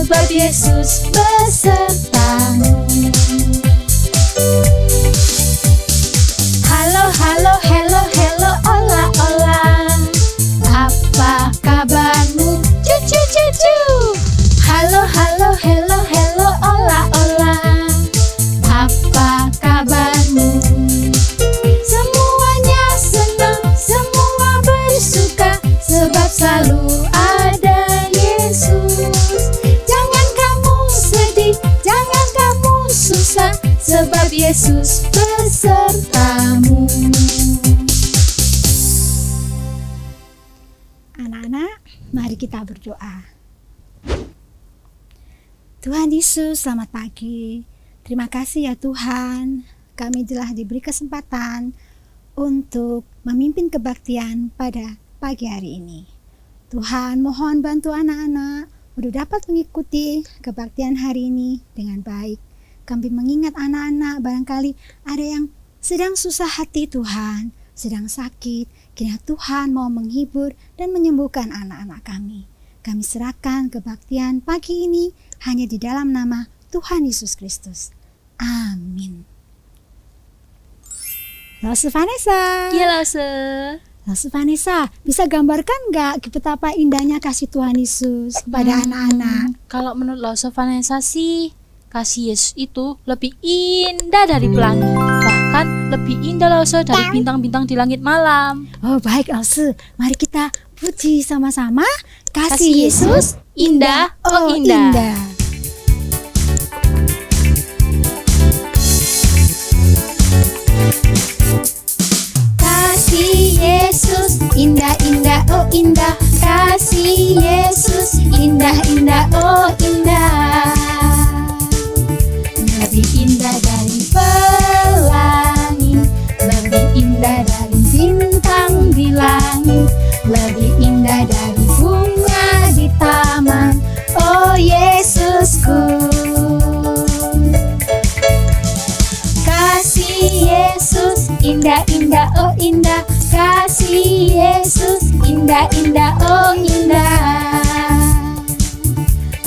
sebab Yesus besertamu. Halo, halo, hello, hello, ola, ola. Apa kabarmu? Cucu, cucu. Halo, halo, hello, hello, ola, ola. Apa kabarmu? Semuanya senang, semua bersuka, sebab selalu ada Yesus. Jangan kamu sedih, jangan kamu susah, sebab Yesus besertamu. Anak-anak, mari kita berdoa. Tuhan Yesus, selamat pagi. Terima kasih ya Tuhan, kami telah diberi kesempatan untuk memimpin kebaktian pada pagi hari ini. Tuhan, mohon bantu anak-anak untuk dapat mengikuti kebaktian hari ini dengan baik. Kami mengingat anak-anak barangkali ada yang sedang susah hati Tuhan, sedang sakit. Kiranya Tuhan mau menghibur dan menyembuhkan anak-anak kami. Kami serahkan kebaktian pagi ini hanya di dalam nama Tuhan Yesus Kristus. Amin. Lause Vanessa. Ya, Lause. Lause Vanessa, bisa gambarkan nggak betapa indahnya kasih Tuhan Yesus kepada anak-anak? Kalau menurut Lause Vanessa sih, kasih Yesus itu lebih indah dari pelangi. Bahkan lebih indah Lause dari bintang-bintang di langit malam. Oh baik Lause, mari kita puji sama-sama. Kasih Yesus indah, oh indah. Kasih Yesus indah, indah, oh indah. Kasih Yesus indah, indah, oh indah. Lebih indah dari pelangi, lebih indah dari bintang di langit, lebih indah dari bunga di taman. Oh Yesusku. Kasih Yesus indah, indah, oh indah. Kasih Yesus indah, indah, oh indah.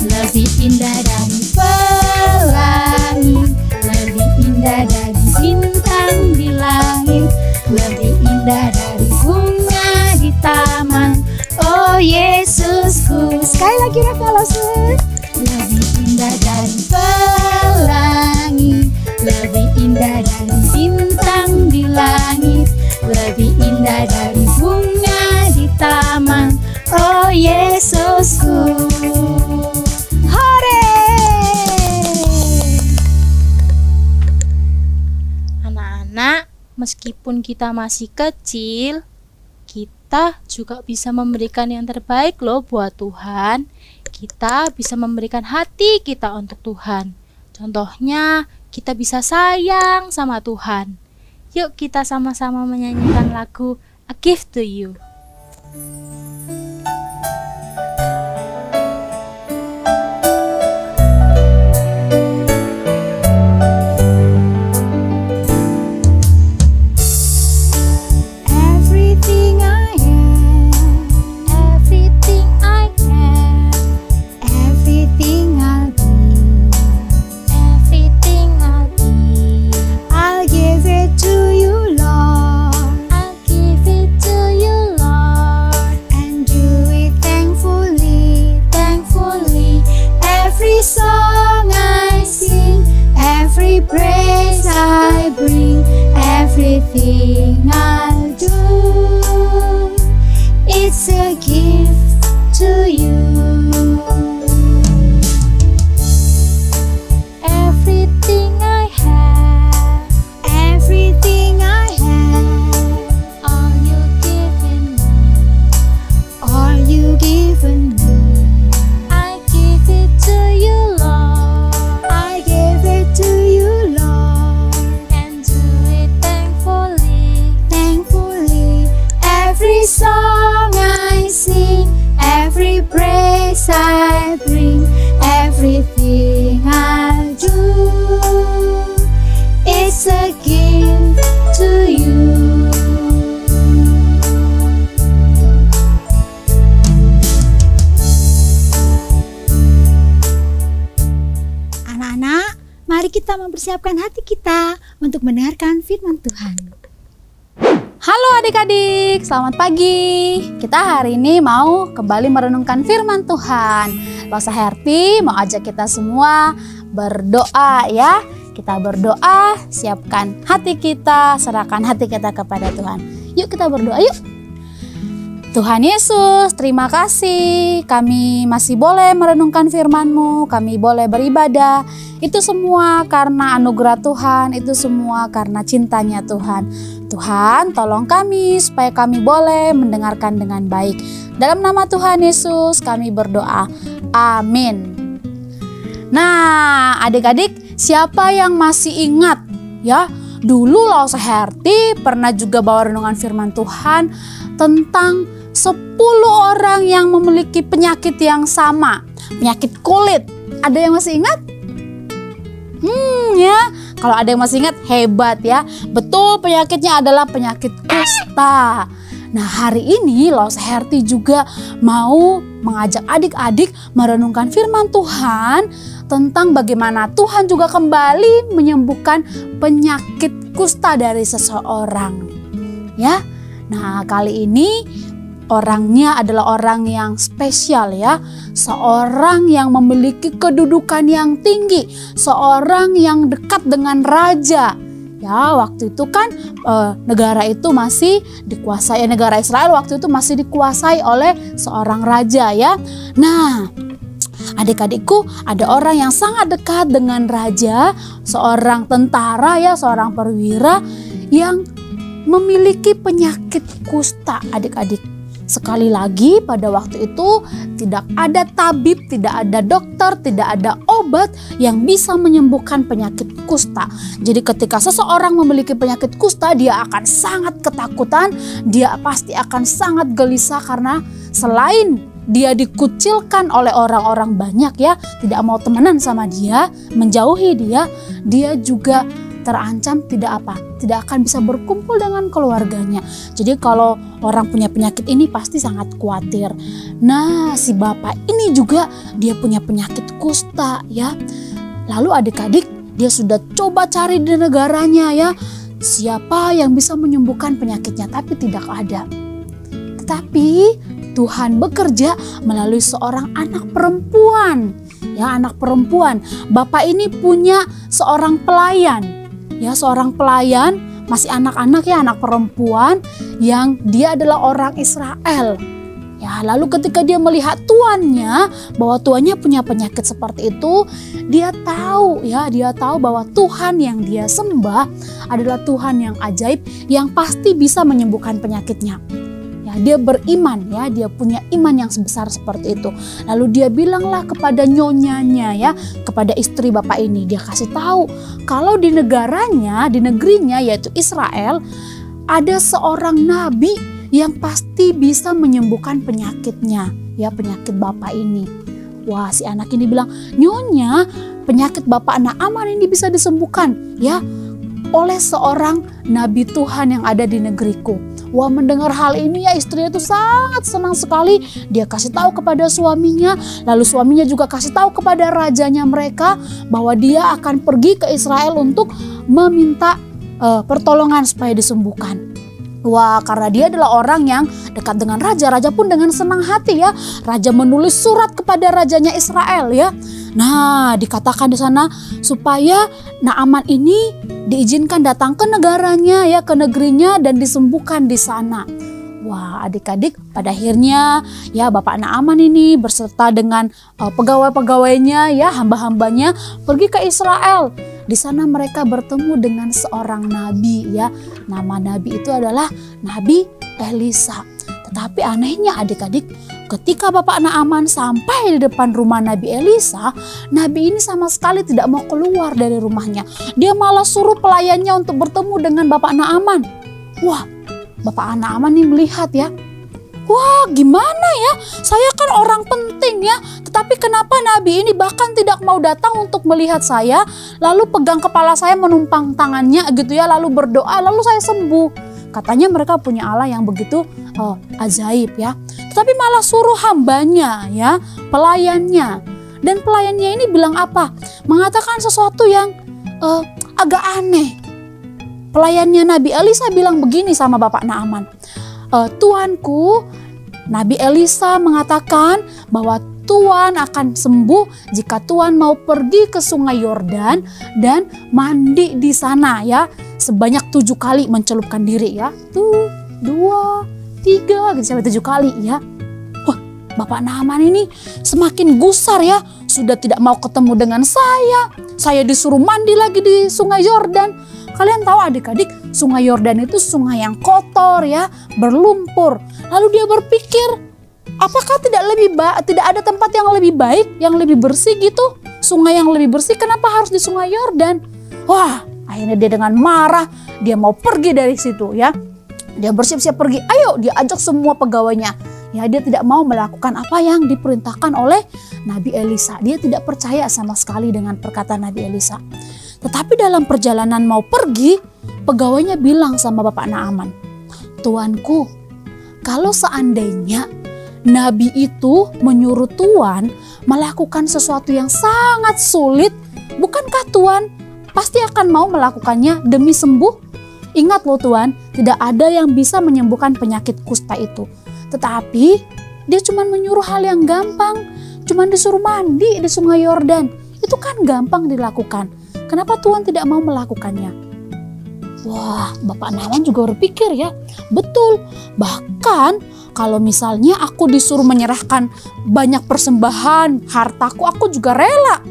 Lebih indah dari pelangi, lebih indah dari bintang di langit, lebih indah dari bunga di taman. Oh Yesusku. Sekali lagi Lause. Lebih indah dari pelangi, lebih indah dari bintang di langit, lebih indah dari bunga di taman. Oh Yesusku. Hore! Anak-anak, meskipun kita masih kecil, kita juga bisa memberikan yang terbaik loh buat Tuhan. Kita bisa memberikan hati kita untuk Tuhan. Contohnya, kita bisa sayang sama Tuhan. Yuk kita sama-sama menyanyikan lagu A Gift to You. Everything I am, Everything I have, everything I'll be, everything I'll be, I'll give it to you, Lord, I'll give it to you, Lord. and kita mempersiapkan hati kita untuk mendengarkan firman Tuhan. Halo adik-adik, selamat pagi. Kita hari ini mau kembali merenungkan firman Tuhan. Losa Herti mau ajak kita semua berdoa ya. Kita berdoa, siapkan hati kita, serahkan hati kita kepada Tuhan. Yuk kita berdoa yuk. Tuhan Yesus, terima kasih kami masih boleh merenungkan firman-Mu, kami boleh beribadah. Itu semua karena anugerah Tuhan, itu semua karena cintanya Tuhan. Tuhan, tolong kami supaya kami boleh mendengarkan dengan baik. Dalam nama Tuhan Yesus kami berdoa. Amin. Nah, adik-adik, siapa yang masih ingat ya? Dulu Losa Herti pernah juga bawa renungan firman Tuhan tentang 10 orang yang memiliki penyakit yang sama, penyakit kulit. Ada yang masih ingat? Ya, kalau ada yang masih ingat hebat ya. Betul, penyakitnya adalah penyakit kusta. Nah, hari ini Losa Herti juga mau mengajak adik-adik merenungkan firman Tuhan tentang bagaimana Tuhan juga kembali menyembuhkan penyakit kusta dari seseorang. Ya. Nah, kali ini orangnya adalah orang yang spesial ya. Seorang yang memiliki kedudukan yang tinggi, seorang yang dekat dengan raja. Ya, waktu itu kan negara itu masih dikuasai, negara Israel waktu itu masih dikuasai oleh seorang raja ya. Nah, adik-adikku, ada orang yang sangat dekat dengan raja, seorang tentara ya, seorang perwira yang memiliki penyakit kusta, adik-adik. Sekali lagi pada waktu itu tidak ada tabib, tidak ada dokter, tidak ada obat yang bisa menyembuhkan penyakit kusta. Jadi ketika seseorang memiliki penyakit kusta, dia akan sangat ketakutan, dia pasti akan sangat gelisah karena selain dia dikucilkan oleh orang-orang banyak ya, tidak mau temenan sama dia, menjauhi dia, dia juga terancam tidak akan bisa berkumpul dengan keluarganya. Jadi kalau orang punya penyakit ini pasti sangat khawatir. Nah, si bapak ini juga dia punya penyakit kusta ya. Lalu adik-adik, dia sudah coba cari di negaranya ya, siapa yang bisa menyembuhkan penyakitnya, tapi tidak ada. Tetapi Tuhan bekerja melalui seorang anak perempuan. Ya, anak perempuan. Bapak ini punya seorang pelayan. Ya, seorang pelayan, masih anak-anak ya, anak perempuan yang dia adalah orang Israel. Ya, lalu ketika dia melihat tuannya, bahwa tuannya punya penyakit seperti itu, dia tahu bahwa Tuhan yang dia sembah adalah Tuhan yang ajaib, yang pasti bisa menyembuhkan penyakitnya. Ya, dia beriman ya, dia punya iman yang sebesar seperti itu. Lalu dia bilanglah kepada nyonyanya ya, kepada istri bapak ini, dia kasih tahu kalau di negaranya, di negerinya yaitu Israel, ada seorang nabi yang pasti bisa menyembuhkan penyakitnya, ya penyakit bapak ini. Wah, si anak ini bilang, "Nyonya, penyakit bapak Naaman ini bisa disembuhkan ya oleh seorang nabi Tuhan yang ada di negeriku." Wah, mendengar hal ini ya, istrinya itu sangat senang sekali. Dia kasih tahu kepada suaminya, lalu suaminya juga kasih tahu kepada rajanya mereka bahwa dia akan pergi ke Israel untuk meminta pertolongan supaya disembuhkan. Wah, karena dia adalah orang yang dekat dengan raja, raja pun dengan senang hati ya. Raja menulis surat kepada rajanya Israel ya. Nah, dikatakan di sana supaya Naaman ini diizinkan datang ke negaranya ya, ke negerinya dan disembuhkan di sana. Wah, adik-adik, pada akhirnya ya Bapak Naaman ini berserta dengan pegawai-pegawainya ya, hamba-hambanya pergi ke Israel. Di sana mereka bertemu dengan seorang nabi ya. Nama nabi itu adalah Nabi Elisa. Tetapi anehnya adik-adik, ketika Bapak Naaman sampai di depan rumah Nabi Elisa, nabi ini sama sekali tidak mau keluar dari rumahnya. Dia malah suruh pelayannya untuk bertemu dengan Bapak Naaman. Wah, Bapak Naaman ini melihat ya, wah gimana ya, saya kan orang penting ya, tetapi kenapa nabi ini bahkan tidak mau datang untuk melihat saya, lalu pegang kepala saya, menumpang tangannya gitu ya, lalu berdoa, lalu saya sembuh. Katanya mereka punya Allah yang begitu ajaib ya, tetapi malah suruh hambanya ya, pelayannya. Dan pelayannya ini bilang apa? Mengatakan sesuatu yang agak aneh. Pelayannya Nabi Elisa bilang begini sama Bapak Naaman, Tuanku, Nabi Elisa mengatakan bahwa Tuan akan sembuh jika Tuan mau pergi ke Sungai Yordan dan mandi di sana ya, sebanyak 7 kali mencelupkan diri ya. 1, 2, 3 gitu sampai 7 kali ya. Wah, Bapak Naaman ini semakin gusar ya, sudah tidak mau ketemu dengan saya. Saya disuruh mandi lagi di Sungai Yordan. Kalian tahu adik-adik, Sungai Yordan itu sungai yang kotor ya, berlumpur. Lalu dia berpikir, apakah tidak ada tempat yang lebih baik, yang lebih bersih gitu? Sungai yang lebih bersih, kenapa harus di Sungai Yordan? Wah, akhirnya dia dengan marah, dia mau pergi dari situ ya. Dia bersiap-siap pergi, ayo dia ajak semua pegawainya. Ya, dia tidak mau melakukan apa yang diperintahkan oleh Nabi Elisa. Dia tidak percaya sama sekali dengan perkataan Nabi Elisa. Tetapi dalam perjalanan mau pergi, pegawainya bilang sama Bapak Naaman, Tuanku, kalau seandainya Nabi itu menyuruh Tuan melakukan sesuatu yang sangat sulit, bukankah Tuan pasti akan mau melakukannya demi sembuh? Ingat loh Tuan, tidak ada yang bisa menyembuhkan penyakit kusta itu. Tetapi dia cuma menyuruh hal yang gampang, cuma disuruh mandi di Sungai Yordan. Itu kan gampang dilakukan. Kenapa Tuan tidak mau melakukannya? Wah, Bapak Naaman juga berpikir ya, betul. Bahkan kalau misalnya aku disuruh menyerahkan banyak persembahan, hartaku, aku juga rela.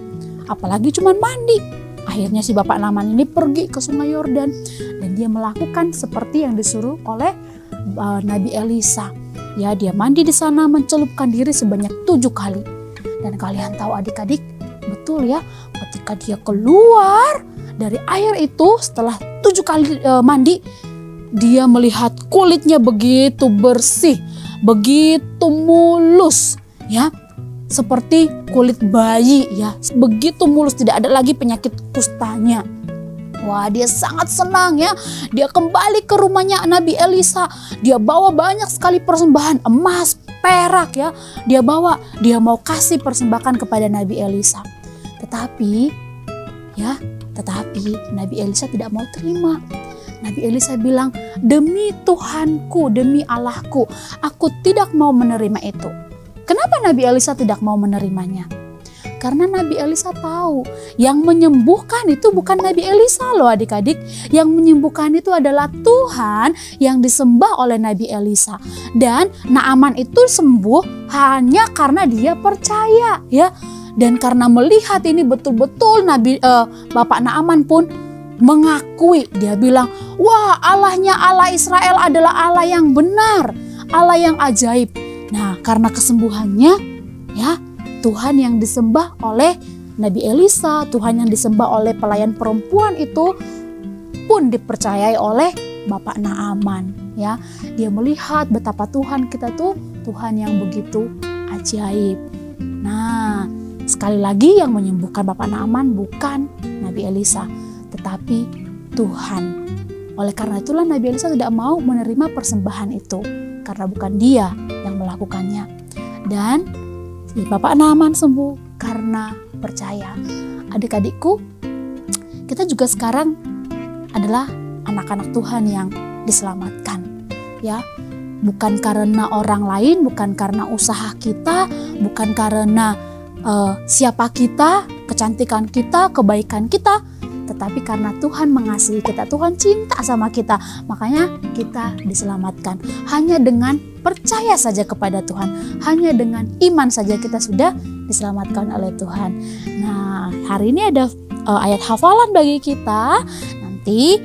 Apalagi cuma mandi. Akhirnya si Bapak Naaman ini pergi ke Sungai Yordan dan dia melakukan seperti yang disuruh oleh Nabi Elisa. Ya, dia mandi di sana, mencelupkan diri sebanyak 7 kali. Dan kalian tahu adik-adik, betul ya, ketika dia keluar dari air itu setelah 7 kali mandi, dia melihat kulitnya begitu bersih, begitu mulus ya, seperti kulit bayi ya, begitu mulus, tidak ada lagi penyakit kustanya. Wah, dia sangat senang ya. Dia kembali ke rumahnya Nabi Elisa. Dia bawa banyak sekali persembahan, emas, perak ya. Dia mau kasih persembahan kepada Nabi Elisa. Tetapi Nabi Elisa tidak mau terima. Nabi Elisa bilang, demi Tuhanku, demi Allahku, aku tidak mau menerima itu. Kenapa Nabi Elisa tidak mau menerimanya? Karena Nabi Elisa tahu yang menyembuhkan itu bukan Nabi Elisa loh adik-adik. Yang menyembuhkan itu adalah Tuhan yang disembah oleh Nabi Elisa. Dan Naaman itu sembuh hanya karena dia percaya ya. Dan karena melihat ini betul-betul Bapak Naaman pun mengakui, dia bilang, wah, Allahnya Allah Israel adalah Allah yang benar, Allah yang ajaib. Nah, karena kesembuhannya ya, Tuhan yang disembah oleh Nabi Elisa, Tuhan yang disembah oleh pelayan perempuan itu pun dipercayai oleh Bapak Naaman ya. Dia melihat betapa Tuhan kita tuh Tuhan yang begitu ajaib. Nah, sekali lagi yang menyembuhkan Bapak Naaman bukan Nabi Elisa, tetapi Tuhan. Oleh karena itulah Nabi Elisa tidak mau menerima persembahan itu, karena bukan dia yang melakukannya. Dan Bapak Naaman sembuh karena percaya. Adik-adikku, kita juga sekarang adalah anak-anak Tuhan yang diselamatkan ya. Bukan karena orang lain, bukan karena usaha kita, bukan karena siapa kita, kecantikan kita, kebaikan kita, tetapi karena Tuhan mengasihi kita, Tuhan cinta sama kita, makanya kita diselamatkan. Hanya dengan percaya saja kepada Tuhan, hanya dengan iman saja kita sudah diselamatkan oleh Tuhan. Nah, hari ini ada ayat hafalan bagi kita. Nanti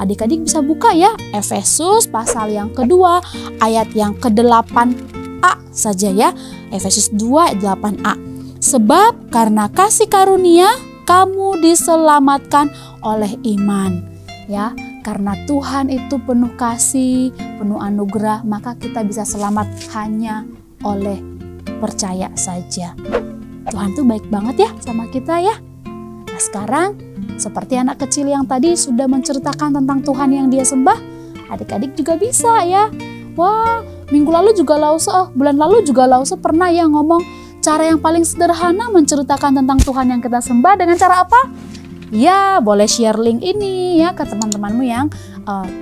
adik-adik bisa buka ya, Efesus pasal yang kedua, ayat yang ke-8a saja ya. Efesus 2 ayat 8a. Sebab karena kasih karunia kamu diselamatkan oleh iman ya. Karena Tuhan itu penuh kasih, penuh anugerah, maka kita bisa selamat hanya oleh percaya saja. Tuhan tuh baik banget ya sama kita ya. Nah, sekarang seperti anak kecil yang tadi sudah menceritakan tentang Tuhan yang dia sembah, adik-adik juga bisa ya. Wah, minggu lalu juga Lause, bulan lalu juga Lause pernah ya ngomong cara yang paling sederhana menceritakan tentang Tuhan yang kita sembah dengan cara apa? Ya, boleh share link ini ya ke teman-temanmu yang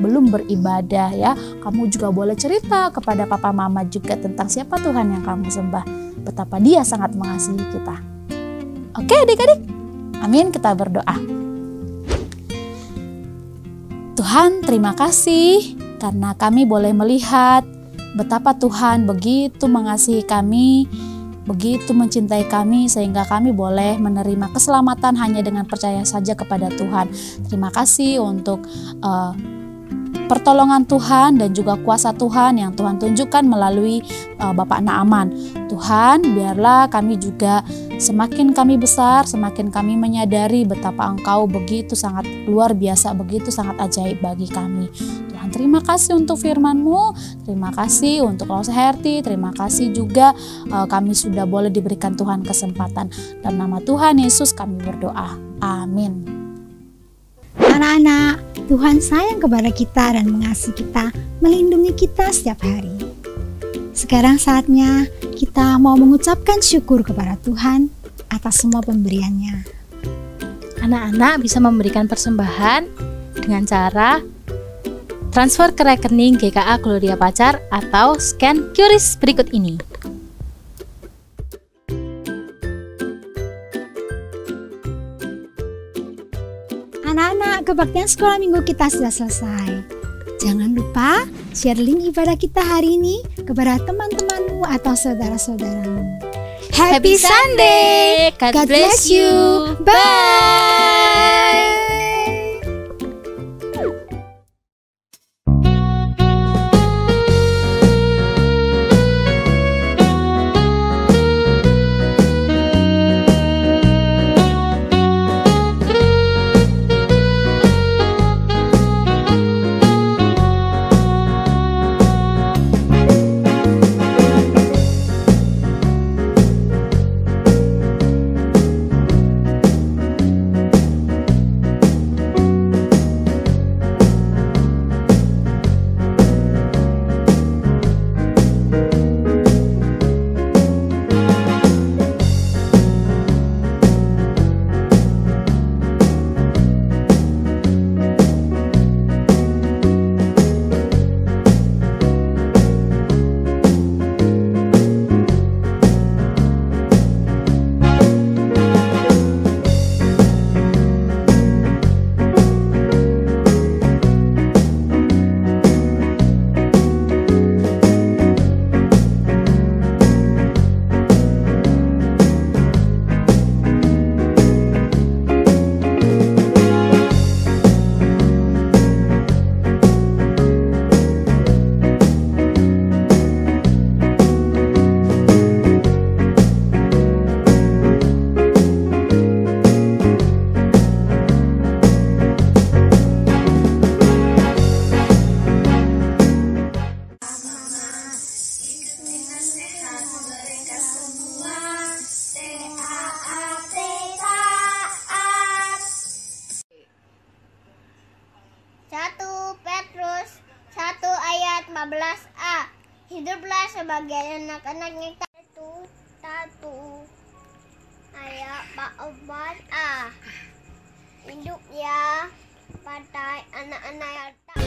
belum beribadah ya. Kamu juga boleh cerita kepada papa mama juga tentang siapa Tuhan yang kamu sembah. Betapa Dia sangat mengasihi kita. Oke adik-adik, amin, kita berdoa. Tuhan, terima kasih karena kami boleh melihat betapa Tuhan begitu mengasihi kami, begitu mencintai kami, sehingga kami boleh menerima keselamatan hanya dengan percaya saja kepada Tuhan. Terima kasih untuk pertolongan Tuhan dan juga kuasa Tuhan yang Tuhan tunjukkan melalui Bapak Naaman. Tuhan, biarlah kami juga semakin kami besar, semakin kami menyadari betapa Engkau begitu sangat luar biasa, begitu sangat ajaib bagi kami. Tuhan, terima kasih untuk firman-Mu, terima kasih untuk Lause Herti, terima kasih juga kami sudah boleh diberikan Tuhan kesempatan. Dalam nama Tuhan Yesus kami berdoa. Amin. Anak-anak, Tuhan sayang kepada kita dan mengasihi kita, melindungi kita setiap hari. Sekarang saatnya kita mau mengucapkan syukur kepada Tuhan atas semua pemberiannya. Anak-anak bisa memberikan persembahan dengan cara transfer ke rekening GKA Gloria Pacar atau scan QRIS berikut ini. Anak-anak, kebaktian sekolah minggu kita sudah selesai. Jangan lupa share link ibadah kita hari ini kepada teman-temanmu atau saudara-saudaramu. Happy Sunday! God bless you! Bye! Hiduplah sebagai anak-anak yang tatu. Ayah Pak Obat hidup ya pada anak-anak yang tak